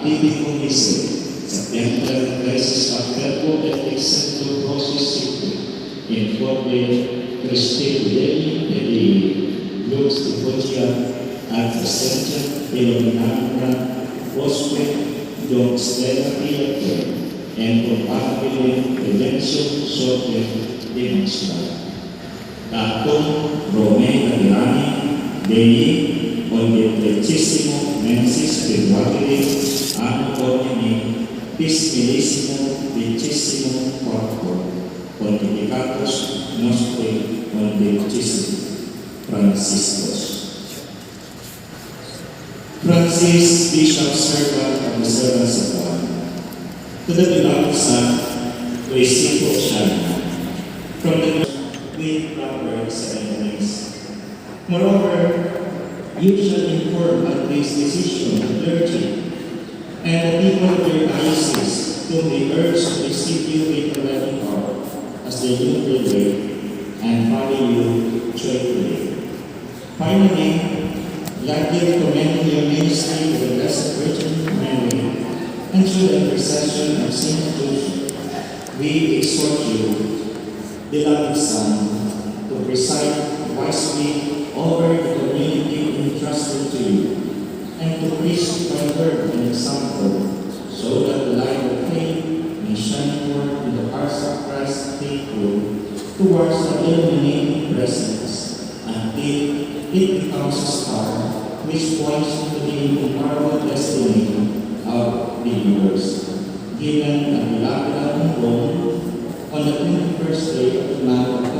pag-ibig mo sa Temple Crisis Apelco et Exento Rosis Sicu, in Forte Christi Fideli et Lux Tifocia ad Presentia Illuminata Osque Dom Stella Creator and Compatibile Redemption Sorte Demonstrata. Tatum Romei Adirani Dei Ondetrecissimo Mensis Virtuatili Anno Domini Pismillissimo Vicissimo Quarto Pontificatus Nostri Pontificissimo Franciscus. Francis, Bishop, Servant of the Servants of God, to the beloved Son, to a simple child, from the with proper ceremonies. Moreover, you shall inform of this decision the clergy and the people of your diocese, whom they urge to receive you with a loving heart as they do privilege and follow you joyfully. Finally, gladly commending your ministry to the Blessed Virgin Mary and through the intercession of Saint Lucia, we exhort you, beloved Son, to preside wisely over the community entrusted to you, and to preach by word and example, so that the light of faith may shine forth in the hearts of Christ's faithful towards the illuminating presence, until it becomes a star which points to the incomparable destiny of believers, given at the Lateran in Rome on the 21st day of the month of